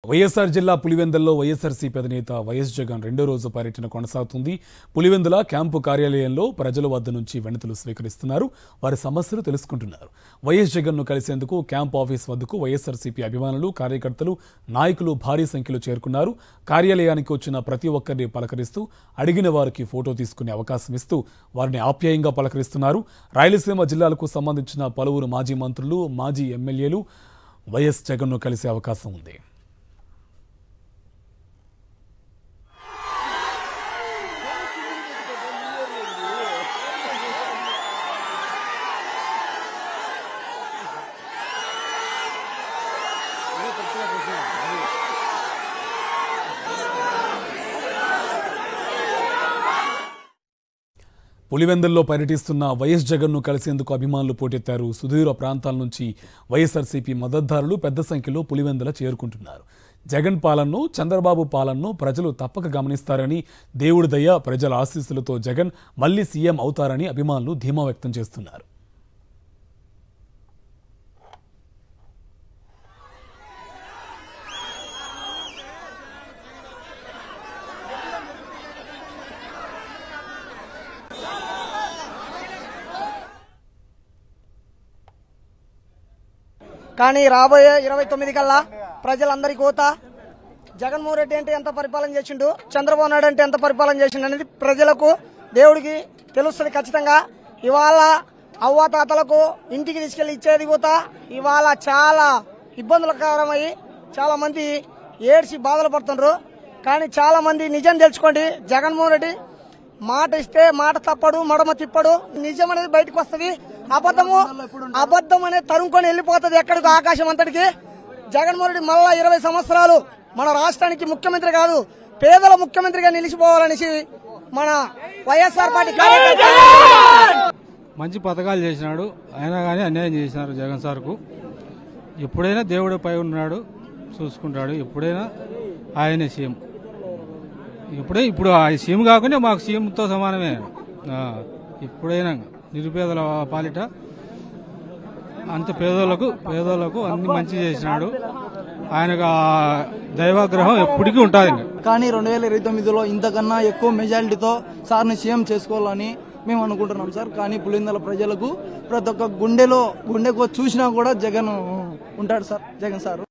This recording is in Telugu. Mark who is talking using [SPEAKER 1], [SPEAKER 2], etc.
[SPEAKER 1] వైఎస్ఆర్ జిల్లా పులివెందులలో వైఎస్ఆర్సీపీ అధినేత వైఎస్ జగన్ రెండో రోజు పర్యటన కొనసాగుతుంది. పులివెందుల క్యాంపు కార్యాలయంలో ప్రజల వద్ద నుంచి వినతులు స్వీకరిస్తున్నారు. వారి సమస్యలు తెలుసుకుంటున్నారు. వైఎస్ జగన్ను కలిసేందుకు క్యాంప్ ఆఫీస్ వద్దకు వైఎస్ఆర్సీపీ అభిమానులు, కార్యకర్తలు, నాయకులు భారీ సంఖ్యలో చేరుకున్నారు. కార్యాలయానికి వచ్చిన ప్రతి ఒక్కరిని పలకరిస్తూ అడిగిన వారికి ఫోటో తీసుకునే అవకాశం ఇస్తూ వారిని ఆప్యాయంగా పలకరిస్తున్నారు. రాయలసీమ జిల్లాలకు సంబంధించిన పలువురు మాజీ మంత్రులు, మాజీ ఎమ్మెల్యేలు వైఎస్ జగన్ను కలిసే అవకాశం ఉంది. పులివెందుల్లో పర్యటిస్తున్న వైఎస్ జగన్ను కలిసేందుకు అభిమానులు పోటెత్తారు. సుదూర ప్రాంతాల నుంచి వైఎస్ఆర్సీపీ మద్దతుదారులు పెద్ద సంఖ్యలో పులివెందుల చేరుకుంటున్నారు. జగన్ పాలనను, చంద్రబాబు పాలనను ప్రజలు తప్పక గమనిస్తారని, దేవుడి దయ, ప్రజల ఆశీస్సులతో జగన్ మళ్లీ సీఎం అవుతారని అభిమానులు ధీమా వ్యక్తం చేస్తున్నారు.
[SPEAKER 2] కానీ రాబోయే 29 కల్లా ప్రజలందరికీ కోత జగన్మోహన్ రెడ్డి అంటే ఎంత పరిపాలన చేసిండు, చంద్రబాబు నాయుడు అంటే ఎంత పరిపాలన చేసిండు అనేది ప్రజలకు, దేవుడికి తెలుస్తుంది ఖచ్చితంగా. ఇవాళ అవ్వాతాతలకు ఇంటికి తీసుకెళ్లి ఇచ్చేది కోత ఇవాళ చాలా ఇబ్బందులకరమయ్యి చాలా మంది ఏడ్చి బాధలు పడుతున్నారు. కానీ చాలా మంది నిజం తెలుసుకోండి, జగన్మోహన్ రెడ్డి మాట ఇస్తే మాట తప్పడు, మడమ తిప్పడు. నిజం అనేది బయటకు వస్తుంది, అబద్ధం అనేది తరుముకొని వెళ్ళిపోతుంది ఎక్కడికి, ఆకాశం అంతటికి. జగన్మోహన్ రెడ్డి మళ్ళా 20 సంవత్సరాలు మన రాష్ట్రానికి ముఖ్యమంత్రి కాదు, పేదల ముఖ్యమంత్రిగా నిలిచిపోవాలనేసి మన వైఎస్ఆర్ పార్టీ
[SPEAKER 3] మంచి పథకాలు చేసినాడు. అయినా కానీ అన్యాయం చేసినారు జగన్ సార్కు. ఎప్పుడైనా దేవుడి పై ఉన్నాడు, చూసుకుంటాడు. ఎప్పుడైనా ఆయనే సీఎం. ఇప్పుడు ఆ సీఎం కాకుండా మాకు సీఎంతో సమానమే. ఎప్పుడైనా నిరుపేదల పాలిట అంత పేదోళ్లకు అన్ని మంచి చేసినాడు. ఆయనకు దైవాగ్రహం ఎప్పటికీ ఉంటుంది.
[SPEAKER 4] కానీ 2029లో ఇంతకన్నా ఎక్కువ మెజారిటీతో సార్ని సీఎం చేసుకోవాలని మేము అనుకుంటున్నాం సార్. కానీ పులివెందుల ప్రజలకు ప్రతి ఒక్క గుండెకు చూసినా కూడా జగన్ ఉంటాడు సార్, జగన్ సార్.